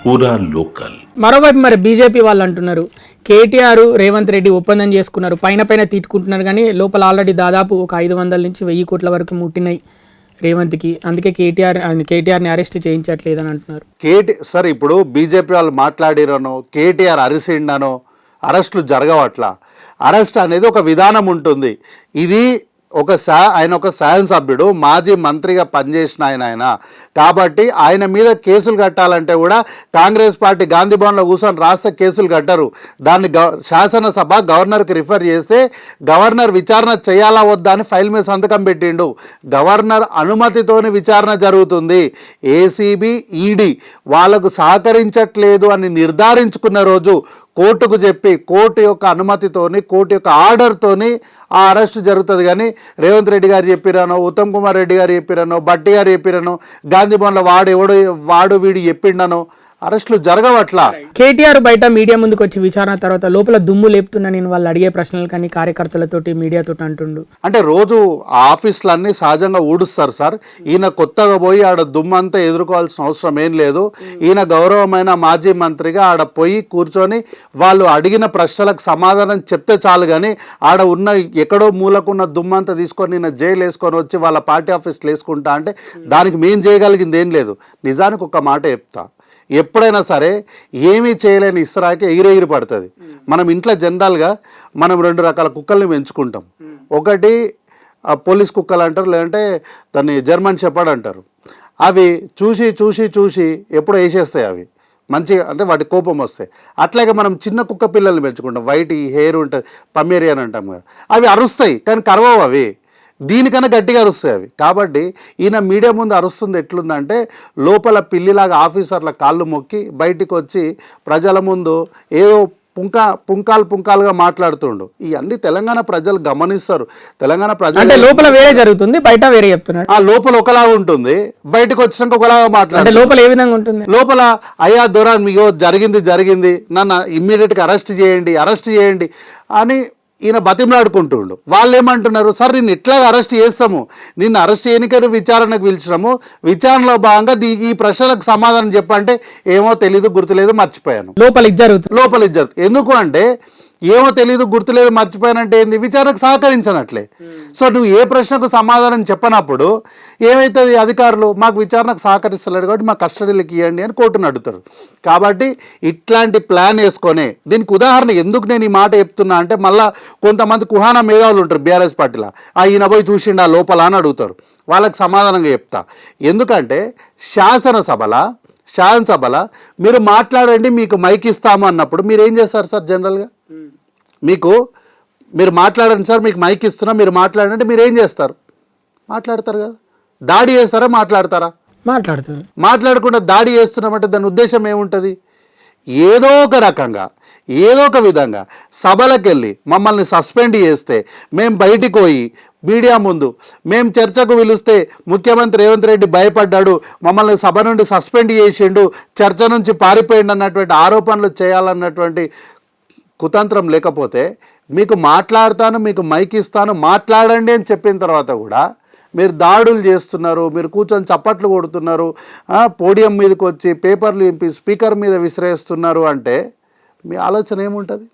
పూరా లోకల్. మరోవైపు మరి బీజేపీ వాళ్ళు అంటున్నారు కేటీఆర్ రేవంత్ రెడ్డి ఒప్పందం చేసుకున్నారు, పైన పైన తీట్టుకుంటున్నారు కానీ లోపల ఆల్రెడీ దాదాపు ఒక 500 నుంచి 1000 కోట్ల వరకు ముట్టినాయి రేవంత్కి, అందుకే కేటీఆర్ని అరెస్ట్ చేయించట్లేదని అంటున్నారు. సార్ ఇప్పుడు బీజేపీ వాళ్ళు మాట్లాడిరనో కేటీఆర్ అరెస్టిండనో అరెస్టులు జరగవట్లా. అరెస్ట్ అనేది ఒక విధానం ఉంటుంది. ఇది ఆయన ఒక శాసనసభ్యుడు, మాజీ మంత్రిగా పనిచేసిన ఆయన కాబట్టి ఆయన మీద కేసులు కట్టాలంటే కూడా కాంగ్రెస్ పార్టీ గాంధీ భవన్లో కూర్చొని రాస్తే కేసులు కట్టరు. దాన్ని శాసనసభ గవర్నర్కి రిఫర్ చేస్తే గవర్నర్ విచారణ చేయాలా వద్దా అని ఫైల్ మీద సంతకం పెట్టిండు. గవర్నర్ అనుమతితోని విచారణ జరుగుతుంది. ఏసీబీ ఈడీ వాళ్ళకు సహకరించట్లేదు అని నిర్ధారించుకున్న రోజు కోర్టుకు చెప్పి కోర్టు యొక్క అనుమతితోని కోర్టు యొక్క ఆర్డర్తోని ఆ అరెస్టు జరుగుతుంది. కానీ రేవంత్ రెడ్డి గారు చెప్పిరానో, ఉత్తమ్ కుమార్ రెడ్డి గారు చెప్పిరానో, భట్టి గారు చెప్పిరానో, గాంధీ భవన్లో వాడు వీడు చెప్పిండనో అరెస్టులు జరగవట్లా. కేటీఆర్ బయట మీడియా ముందుకు వచ్చి విచారణ తర్వాత లోపల దుమ్ము లేపుతున్నా నేను వాళ్ళు అడిగే ప్రశ్నలు కానీ కార్యకర్తలతోటి మీడియాతో అంటుండు. అంటే రోజు ఆఫీసులన్నీ సహజంగా ఊడుస్తారు సార్. ఈయన కొత్తగా పోయి ఆడ దుమ్ము అంతా ఎదుర్కోవాల్సిన అవసరం ఏం లేదు. ఈయన గౌరవమైన మాజీ మంత్రిగా ఆడ పోయి కూర్చొని వాళ్ళు అడిగిన ప్రశ్నలకు సమాధానం చెప్తే చాలు. కానీ ఆడ ఉన్న ఎక్కడో మూలకున్న దుమ్ము అంతా తీసుకొని ఈయన జైలు వేసుకొని వచ్చి వాళ్ళ పార్టీ ఆఫీసులు వేసుకుంటా అంటే దానికి మేం చేయగలిగింది ఏం లేదు. నిజానికి ఒక మాట చెప్తా, ఎప్పుడైనా సరే ఏమీ చేయలేని ఇస్రాకి ఎగిరెగిరి పడుతుంది. మనం ఇంట్లో జనరల్గా మనం 2 రకాల కుక్కల్ని పెంచుకుంటాం. ఒకటి పోలీస్ కుక్కలు అంటారు, లేదంటే దాన్ని జర్మన్ షెపర్డ్ అంటారు. అవి చూసి చూసి చూసి ఎప్పుడో వేసేస్తాయి. అవి మంచిగా అంటే వాటి కోపం వస్తాయి. అట్లాగే మనం చిన్న కుక్క పిల్లల్ని పెంచుకుంటాం, వైట్ హెయిర్ ఉంటుంది, పమేరియన్ అంటాం కదా. అవి అరుస్తాయి కానీ కరవవు, అవి దీనికన్నా గట్టిగా అరుస్తాయి అవి. కాబట్టి ఈయన మీడియా ముందు అరుస్తుంది ఎట్లుందంటే లోపల పిల్లిలాగా ఆఫీసర్ల కాళ్ళు మొక్కి బయటికి వచ్చి ప్రజల ముందు ఏదో పుంకాలుగా మాట్లాడుతుండు. ఇవన్నీ తెలంగాణ ప్రజలు గమనిస్తారు. తెలంగాణ ప్రజలు అంటే లోపల వేరే జరుగుతుంది, బయట వేరే చెప్తున్నాడు. ఆ లోపల ఒకలాగా ఉంటుంది, బయటకు వచ్చినాక ఒకలాగా మాట్లాడు. లోపల ఏ విధంగా ఉంటుంది? లోపల అయ్యా దొర మీకు జరిగింది నన్ను ఇమ్మీడియట్గా అరెస్ట్ చేయండి అని ఈయన బతిమలాడుకుంటుండు. వాళ్ళు ఏమంటున్నారు, సార్ నిన్ను ఎట్లా అరెస్ట్ చేస్తాము, నిన్ను అరెస్ట్ చేయనికని విచారణకు పిలిచినాము, విచారణలో భాగంగా ఈ ప్రశ్నలకు సమాధానం చెప్పంటే ఏమో తెలీదు, గుర్తులేదు, మర్చిపోయాను. లోపల ఇది జరుగుతుంది. ఎందుకు అంటే ఏమో తెలీదు, గుర్తులేదు, మర్చిపోయానంటే ఏంది, విచారణకు సహకరించనట్లే. సో నువ్వు ఏ ప్రశ్నకు సమాధానం చెప్పనప్పుడు ఏమవుతుంది, అధికారులు మాకు విచారణకు సహకరిస్తలేడు కాబట్టి మా కస్టడీలకు ఇవ్వండి అని కోర్టును అడుగుతారు. కాబట్టి ఇట్లాంటి ప్లాన్ వేసుకొనే దీనికి ఉదాహరణ ఎందుకు నేను ఈ మాట చెప్తున్నా అంటే మళ్ళీ కొంతమంది కుహానా మేధావులు ఉంటారు బీఆర్ఎస్ పార్టీలో, ఈయన పోయి చూసిండు ఆ లోపల అని అడుగుతారు. వాళ్ళకి సమాధానంగా చెప్తా. ఎందుకంటే శాసనసభల మీరు మాట్లాడండి, మీకు మైక్ ఇస్తాము అన్నప్పుడు మీరు ఏం చేస్తారు సార్? జనరల్గా మీరు మాట్లాడండి సార్, మీకు మైక్ ఇస్తున్నా, మీరు మాట్లాడండి, మీరు ఏం చేస్తారు? మాట్లాడతారు కదా. దాడి చేస్తారా? మాట్లాడకుండా దాడి చేస్తున్నామంటే దాని ఉద్దేశం ఏముంటుంది? ఏదో ఒక రకంగా ఏదో ఒక విధంగా సభలకెళ్ళి మమ్మల్ని సస్పెండ్ చేస్తే మేము బయటికి పోయి మీడియా ముందు మేము చర్చకు పిలిస్తే ముఖ్యమంత్రి రేవంత్ రెడ్డి భయపడ్డాడు, మమ్మల్ని సభ నుండి సస్పెండ్ చేసిండు, చర్చ నుంచి పారిపోయిండు అన్నటువంటి ఆరోపణలు చేయాలన్నటువంటి కుతంత్రం లేకపోతే మీకు మాట్లాడతాను, మీకు మైక్ ఇస్తాను, మాట్లాడండి అని చెప్పిన తర్వాత కూడా మీరు దాడులు చేస్తున్నారు, మీరు కూర్చొని చప్పట్లు కొడుతున్నారు, పోడియం మీదకి వచ్చి పేపర్లు ఇంపి స్పీకర్ మీద విసిరేస్తున్నారు అంటే మీ ఆలోచన ఏముంటుంది?